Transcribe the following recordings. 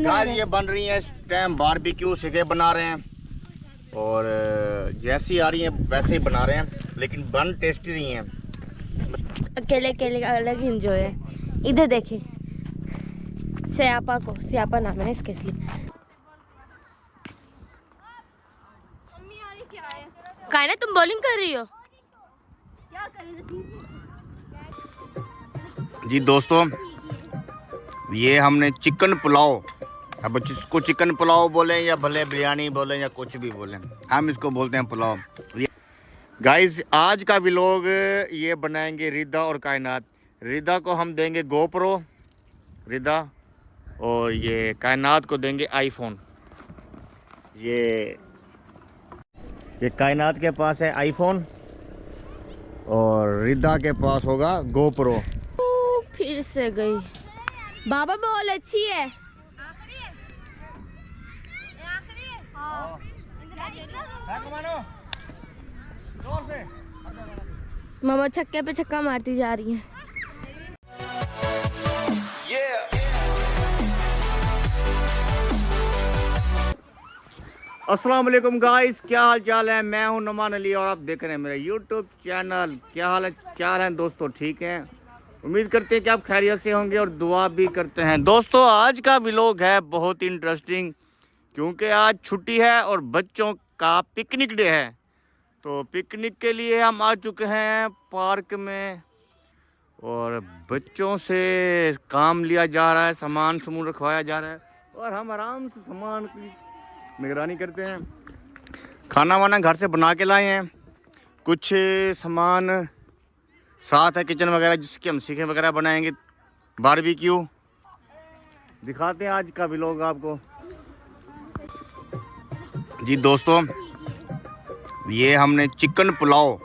Guys ये बन रही है इस टाइम बारबेक्यू सिगे बना रहे हैं और जैसी आ रही है वैसे ही बना रहे हैं, लेकिन बन टेस्टी नहीं है। अकेले अकेले का अलग एंजॉय है। इधर देखिए स्यापा नाम है इसके, इसलिए कहा ना तुम बॉलिंग कर रही हो। जी दोस्तों, ये हमने चिकन पुलाव, अब जिसको चिकन पुलाव बोलें या भले बिरयानी बोलें या कुछ भी बोलें, हम इसको बोलते हैं पुलाव। गाइस आज का व्लॉग ये बनाएंगे रिदा और कायनात। रिदा को हम देंगे गोप्रो रिदा, और ये कायनात को देंगे आईफोन। ये कायनात के पास है आईफोन और रिदा के पास होगा गोप्रो। फिर से गई। बाबा बॉल अच्छी है। मामा छक्के पे छक्का मारती जा रही है। अस्सलाम वालेकुम गाइस, क्या हाल चाल है। मैं हूं नुमान अली और आप देख रहे हैं मेरा यूट्यूब चैनल। क्या हाल है चाल है दोस्तों, ठीक हैं। उम्मीद करते हैं कि आप खैरियत से होंगे और दुआ भी करते हैं। दोस्तों आज का व्लॉग है बहुत इंटरेस्टिंग, क्योंकि आज छुट्टी है और बच्चों का पिकनिक डे है। तो पिकनिक के लिए हम आ चुके हैं पार्क में और बच्चों से काम लिया जा रहा है, सामान समून रखवाया जा रहा है और हम आराम से सामान की निगरानी करते हैं। खाना वाना घर से बना के लाए हैं, कुछ सामान साथ है किचन वगैरह जिसकी हम सीखे वगैरह बनाएंगे। बारबेक्यू दिखाते हैं आज का व्लॉग आपको। जी दोस्तों, ये हमने चिकन पुलाव,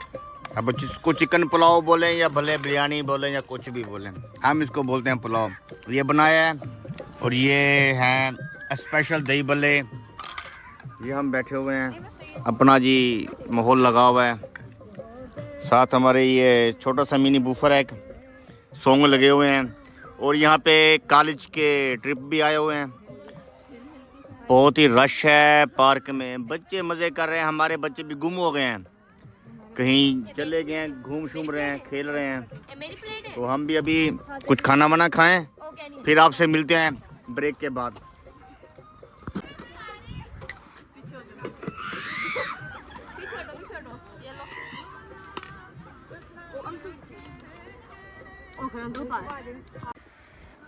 अब जिसको चिकन पुलाव बोलें या भले बिरयानी बोलें या कुछ भी बोलें, हम इसको बोलते हैं पुलाव, ये बनाया है। और ये हैं स्पेशल दही भल्ले। ये हम बैठे हुए हैं, अपना जी माहौल लगा हुआ है। साथ हमारे ये छोटा सा मिनी बूफर है, एक सॉन्ग लगे हुए हैं। और यहाँ पे कॉलेज के ट्रिप भी आए हुए हैं। बहुत ही रश है पार्क में, बच्चे मज़े कर रहे हैं। हमारे बच्चे भी गुम हो गए हैं, कहीं चले गए हैं, घूम शूम रहे हैं, खेल रहे हैं। तो हम भी अभी कुछ खाना वाना खाएं, फिर आपसे मिलते हैं ब्रेक के बाद।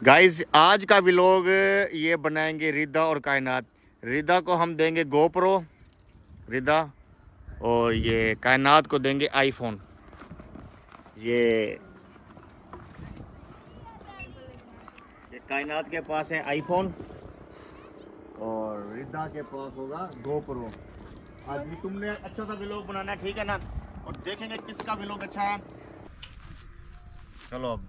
गाइस आज का व्लॉग ये बनाएंगे रिदा और कायनात। रिदा को हम देंगे गोप्रो रिदा, और ये कायनात को देंगे आईफोन। ये कायनात के पास है आईफोन और रिदा के पास होगा गोप्रो। आज भी तुमने अच्छा सा व्लॉग बनाना है, ठीक है ना, और देखेंगे किसका व्लॉग अच्छा है। चलो अब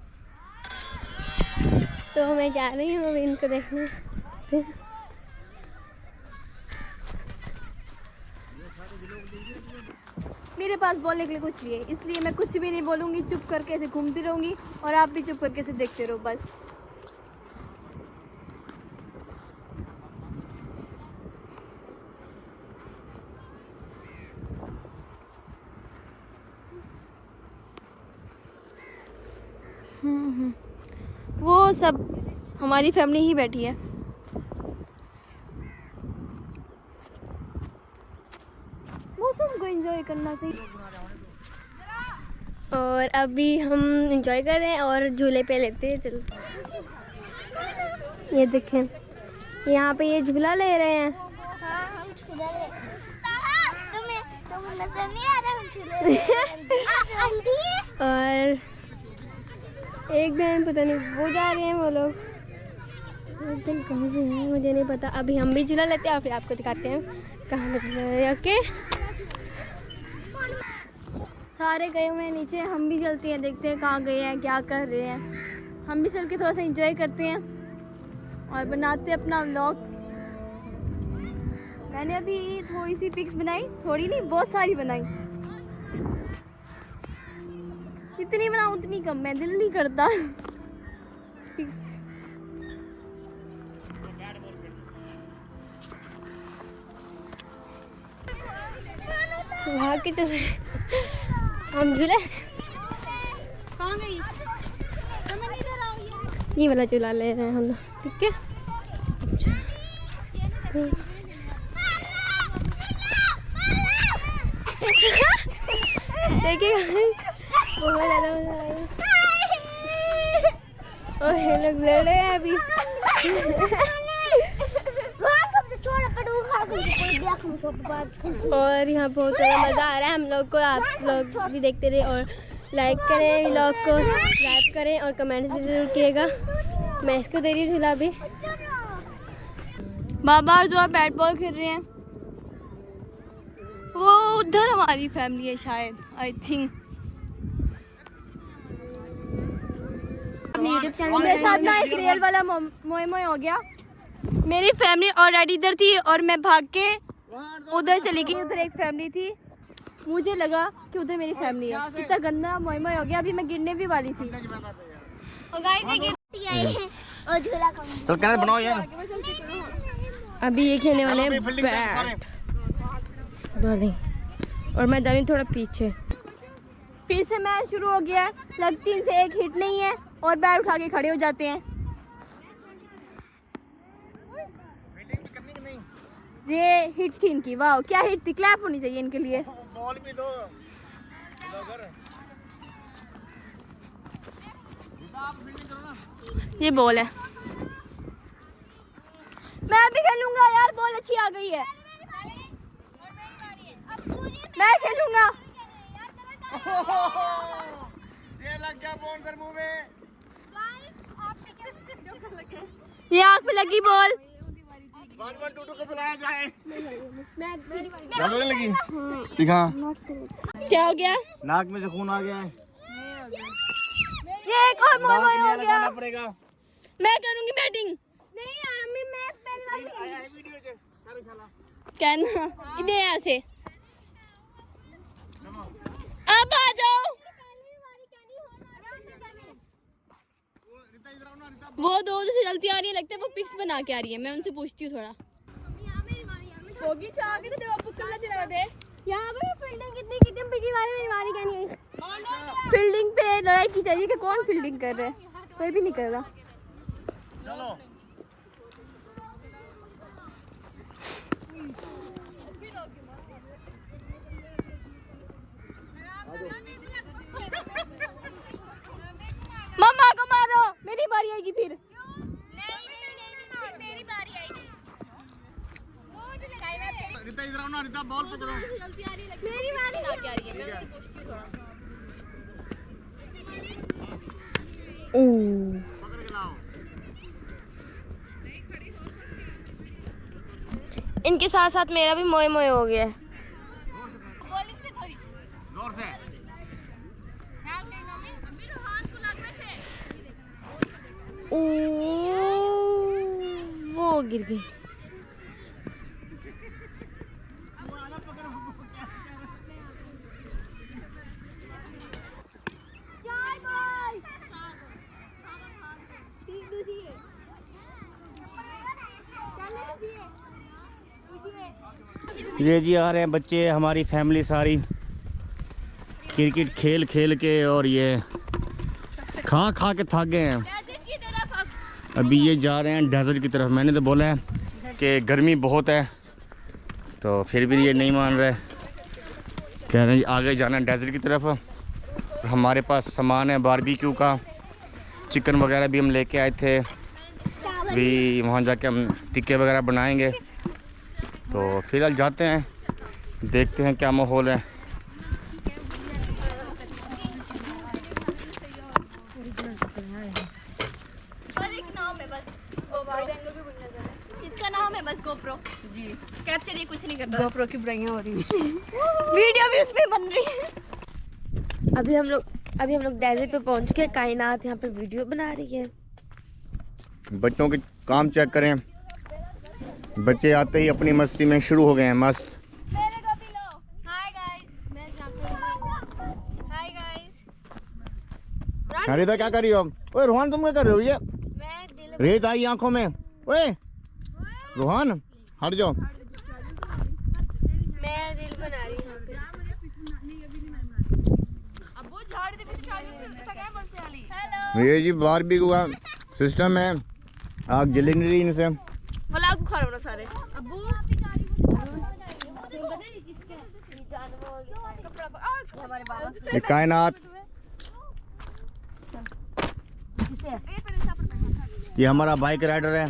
तो मैं जा रही हूँ अभी इनको देखने। मेरे पास बोलने के लिए कुछ नहीं है, इसलिए मैं कुछ भी नहीं बोलूँगी, चुप करके ऐसे घूमती रहूँगी और आप भी चुप करके ऐसे देखते रहो बस। वो सब हमारी फैमिली ही बैठी है। मौसम को एंजॉय करना चाहिए। और अभी हम एंजॉय कर रहे हैं और झूले पे लेते हैं। चलो ये देखें, यहाँ पे ये झूला ले रहे हैं। हम झूला ले तुम्हें नजर नहीं आ रहा, हम झूले ले और एक दिन पता नहीं वो जा रहे हैं वो लोग, एक दिन कहाँ से हैं मुझे नहीं पता। अभी हम भी झूला लेते हैं और फिर आपको दिखाते हैं कहाँ पे झूला है। ओके, सारे गए हुए हैं नीचे, हम भी चलते हैं, देखते हैं कहाँ गए हैं, क्या कर रहे हैं। हम भी चल के थोड़ा सा एंजॉय करते हैं और बनाते हैं अपना व्लॉग। मैंने अभी थोड़ी सी पिक्स बनाई, थोड़ी नहीं बहुत सारी बनाई। जितनी बनाऊँ उतनी कम, मैं दिल नहीं करता। पिक्स भाग के चले हम झूले। कहाँ गई? समझ नहीं दे रहा हूँ ये। ये वाला झूला ले रहे हैं हम लोग, ठीक है। देखिए बहुत ज़्यादा मजा आएगा। और ये लोग लड़ रहे हैं अभी। और यहाँ बहुत ज़्यादा मज़ा आ रहा है हम लोग को। आप लोग भी देखते रहे और लाइक करें, व्लॉग को सब्सक्राइब करें और कमेंट्स भी ज़रूर कीजिएगा। मैं इसको दे रही हूँ झूला अभी। बाबा और जो बैट बॉल खेल रहे हैं वो उधर हमारी फैमिली है शायद, आई थिंक। अपने यूट्यूब चैनल मेरे साथ ना एक रियल वाला मोए मोए हो गया। मेरी फैमिली ऑलरेडी इधर थी और मैं भाग के उधर चली गई। उधर एक फैमिली थी, मुझे लगा कि उधर मेरी फैमिली है। इतना गंदा मोए मोए हो गया, अभी मैं गिरने भी वाली थी। और झूला चल कैसे बनाओ यार। अभी ये खेलने वाले हैं बैट बॉलिंग और मैं जा रही हूँ थोड़ा पीछे। फिर से मैच शुरू हो गया है। लगती इनसे एक हिट नहीं है और बैट उठा के खड़े हो जाते हैं। ये हिट थी इनकी, वाह क्या हिट थी। क्लैप होनी चाहिए इनके लिए। बॉल भी दो। ये बॉल है, मैं भी खेलूंगा यार। बॉल अच्छी आ गई है, मैं खेलूंगा। ये लग गया बाउंसर मुंह में। ये आँख पे लगी बॉल। 1 1 2 2 को बुलाया जाए। मैं लगी दिखा। क्या हो गया? नाक में से खून आ गया है। ये एक और मोए मोए हो गया। लगाना पड़ेगा। मैं करूंगी बैटिंग। नहीं यार अम्मी मैं पहले आया है वीडियो से सारे साला। कहना इधर ऐसे अब आ जाओ। वो दो से चलती आ रही है, लगता है वो पिक्स बना के आ रही है। मैं उनसे पूछती हूँ थोड़ा। होगी चाह के तो आपको कल्ला चला दे। यहाँ पे फील्डिंग कितनी कितनी पिछली बार मेरी मारी क्या नहीं आई। फील्डिंग पे लड़ाई की चाहिए कि कौन फील्डिंग कर रहा है, कोई भी नहीं कर रहा। चलो मम्मा को मारो, मेरी बारी आएगी फिर। मेरी बारी आएगी। रिता इधर आओ ना। रिता बॉल पकड़ो। मेरी बारी आ रही है, मैं उनसे पूछती हूँ थोड़ा। पकड़ के लाओ। इनके साथ साथ मेरा भी मोए मोए हो गया है। जोर से। वो गिर गई। ये जी आ रहे हैं बच्चे, हमारी फैमिली सारी क्रिकेट खेल खेल के और ये खा खा के थक गए हैं। अभी ये जा रहे हैं डेजर्ट की तरफ। मैंने तो बोला है कि गर्मी बहुत है, तो फिर भी ये नहीं मान रहे। कह रहे हैं आगे जाना है डेजर्ट की तरफ। हमारे पास सामान है बारबेक्यू का, चिकन वगैरह भी हम लेके आए थे। भी वहाँ जाके हम टिक्के वगैरह बनाएंगे। तो फिलहाल जाते हैं, देखते हैं क्या माहौल है। इसका नाम है बस गोप्रो जी। कैप्चर ये कुछ नहीं करता। गोप्रो की बुराइयां हो रही हैं। वीडियो भी उसमें बन रही है। अभी हम लोग डेजर्ट पे पहुंच के कायनात यहाँ पे वीडियो बना रही है। बच्चों के काम चेक करें। बच्चे आते ही अपनी मस्ती में शुरू हो गए हैं। मस्त। मेरे को भी लो। हाय गाइस, मैं हाय गाइस। रिता क्या कर रही हो? ओए रोहन तुम क्या कर रहे हो? ये मैं दिल रेत आई आंखों में। ओए रोहन हट जाओ। मैं दिल बना रही हूँ यहाँ पे। ये जी बारबेक्यू का सिस्टम है, आग जलेंगे नहीं इनसे। व्लॉग खा रहे सारे। ये कायनात, ये हमारा बाइक राइडर है,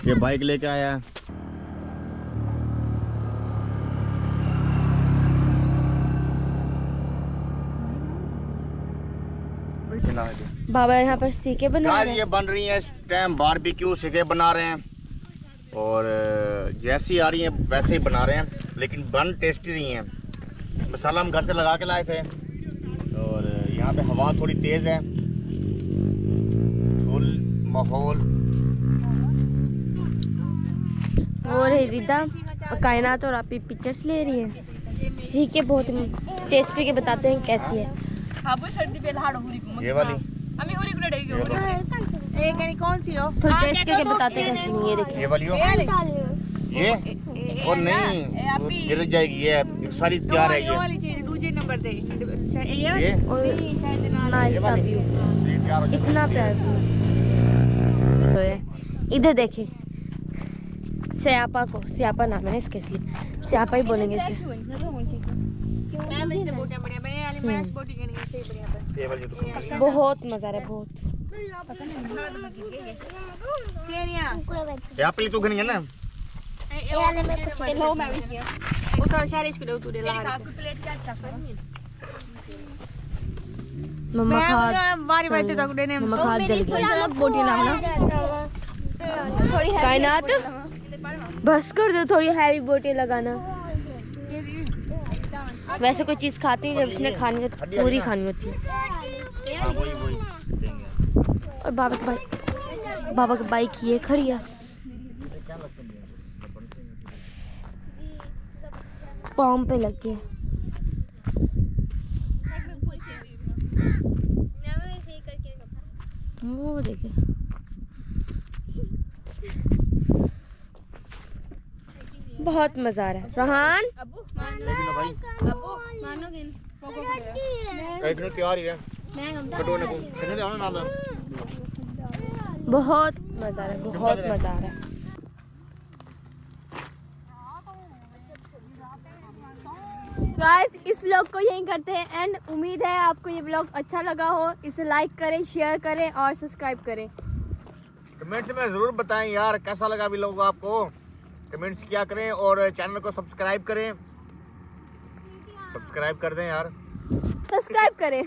ये बाइक लेके आया है। बाबा यहाँ पर सीखे बना गाइस रहे ये बन रही है इस टाइम बारबेक्यू, सीखे बना रहे हैं और जैसी आ रही है वैसे ही बना रहे हैं, लेकिन बन टेस्टी रही हैं। मसाला हम घर से लगा के लाए थे और यहाँ पे हवा थोड़ी तेज़ है, फुल माहौल। वो रही रिदा और कायनात और आप पिक्चर्स ले रही हैं। सीखे बहुत टेस्टी के बताते हैं कैसी है। ये वाली कौन सी हो? थोड़ी टेस्ट करके बताते हैं कैसी नहीं। ये देखिए ये वाली हो, ये और नहीं वो गिर जाएगी, ये सारी तैयार है। ये नाइस व्यू, ये तैयार हो जाएगी। इतना प्यार व्यू। इधर देखिए स्यापा को, स्यापा नाम है इसके, इसलिए स्यापा ही बोलेंगे इसे। ये वाली तो बहुत मजा आ रहा है, बहुत। यहाँ पे तो नहीं है ना। मम्मा खा जल गई। बोटी लाना कायनात बस कर दो, थोड़ी हैवी बोटी लगाना। वैसे कोई चीज खाती है जब उसने खानी होती है पूरी खानी होती है। हाँ, वही देंगे। और बाबा की बाइक ये खड़ी है, पाँव पे लग गया। वो देखिए बहुत मजा आ रहा है। रोहान एक मिनट तैयार ही है। कटोने को कितने देना नाम है? बहुत मजा आ रहा है, बहुत मजा आ रहा है। गाइस इस व्लॉग को यहीं करते हैं एंड उम्मीद है आपको ये व्लॉग अच्छा लगा हो। इसे लाइक करें, शेयर करें और सब्सक्राइब करें। कमेंट्स में जरूर बताएं यार कैसा लगा व्लॉग आपको। कमेंट्स किया करें और चैनल को सब्सक्राइब करें, सब्सक्राइब कर दें यार। सब्सक्राइब करें।